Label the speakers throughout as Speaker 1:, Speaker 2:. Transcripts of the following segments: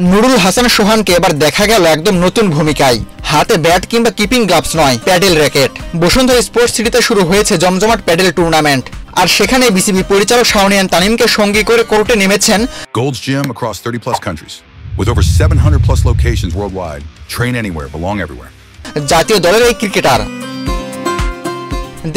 Speaker 1: নুরুল হাসান সোহানকে এবার দেখা গেল একদম নতুন ভূমিকায়। হাতে ব্যাট কিংবা কিপিং গ্লাভস নয়, প্যাডেল র্যাকেট। বসুন্ধরা স্পোর্টস সিটিতে শুরু হয়েছে জমজমাট প্যাডেল টুর্নামেন্ট। আর সেখানে বিসিবি পরিচালক শাওনিয়ান তানিমকে সঙ্গী করে কোর্টে নেমেছেন
Speaker 2: Gold's Gym across 30+ countries with over 700+ locations worldwide. Train anywhere, belong everywhere.
Speaker 1: জাতীয় দলের এই ক্রিকেটার।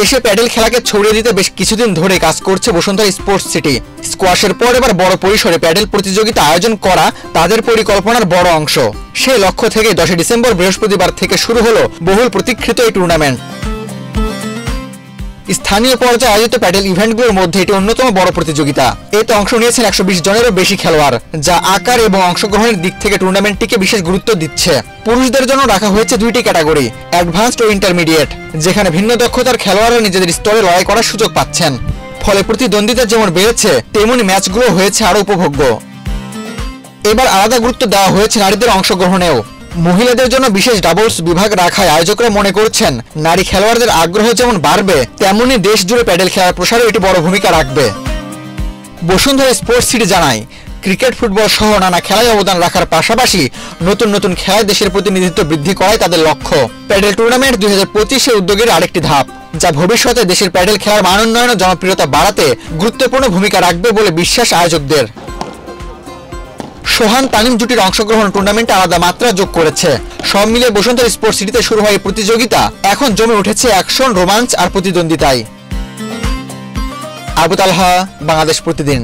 Speaker 1: দেশে প্যাডেল খেলাকে ছড়িয়ে দিতে বেশ কিছুদিন ধরে কাজ করছে বসুন্ধরা স্পোর্টস সিটি। স্কোয়াশের পর এবার বড় পরিসরে প্যাডেল প্রতিযোগিতা আয়োজন করা তাদের পরিকল্পনার বড় অংশ। সেই লক্ষ্য থেকে 10 ডিসেম্বর বৃহস্পতিবার থেকে শুরু হলো বহুল প্রতীক্ষিত এই টুর্নামেন্ট। স্থানীয় পর্যায়ে আয়োজিত প্যাডেল ইভেন্টগুলোর মধ্যে এটি অন্যতম বড় প্রতিযোগিতা। এতে অংশ নিয়েছেন 120 জনেরও বেশি খেলোয়াড়, যা আকার এবং অংশগ্রহণের দিক থেকে টুর্নামেন্টটিকে বিশেষ গুরুত্ব দিচ্ছে। পুরুষদের জন্য রাখা হয়েছে 2টি ক্যাটাগরি, অ্যাডভান্সড ও ইন্টারমিডিয়েট, যেখানে ভিন্ন দক্ষতার খেলোয়াড়রা নিজেদের স্তরে লড়াই করার সুযোগ পাচ্ছেন। ফলে প্রতিদ্বন্দ্বিতা যেমন বেড়েছে, তেমনি ম্যাচগুলো হয়েছে আরও উপভোগ্য। এবার আলাদা গুরুত্ব দেওয়া হয়েছে নারীদের অংশগ্রহণেও। মহিলাদের জন্য বিশেষ ডাবলস বিভাগ রাখায় আয়োজকরা মনে করছেন নারী খেলোয়াড়দের আগ্রহ যেমন বাড়বে, তেমনি দেশ জুড়ে প্যাডেল খেলার প্রসারে এটি বড় ভূমিকা রাখবে। বসুন্ধরা স্পোর্টস সিটি জানায়, ক্রিকেট, ফুটবল সহ নানা খেলায় অবদান রাখার পাশাপাশি নতুন নতুন খেলায় দেশের প্রতিনিধিত্ব বৃদ্ধি করাই তাদের লক্ষ্য। প্যাডেল টুর্নামেন্ট 2025 উদ্যোগের আরেকটি ধাপ, যা ভবিষ্যতে দেশের প্যাডেল খেলার মান উন্নয়ন ও জনপ্রিয়তা বাড়াতে গুরুত্বপূর্ণ ভূমিকা রাখবে বলে বিশ্বাস আয়োজকদের। সোহান তানিম জুটির অংশগ্রহণ টুর্নামেন্টে আলাদা মাত্রা যোগ করেছে। সব মিলিয়ে বসুন্ধরা স্পোর্টস সিটিতে শুরু হয় এই প্রতিযোগিতা এখন জমে উঠেছে অ্যাকশন, রোমাঞ্চ আর প্রতিদ্বন্দ্বিতায়। আবু তালহা, বাংলাদেশ প্রতিদিন।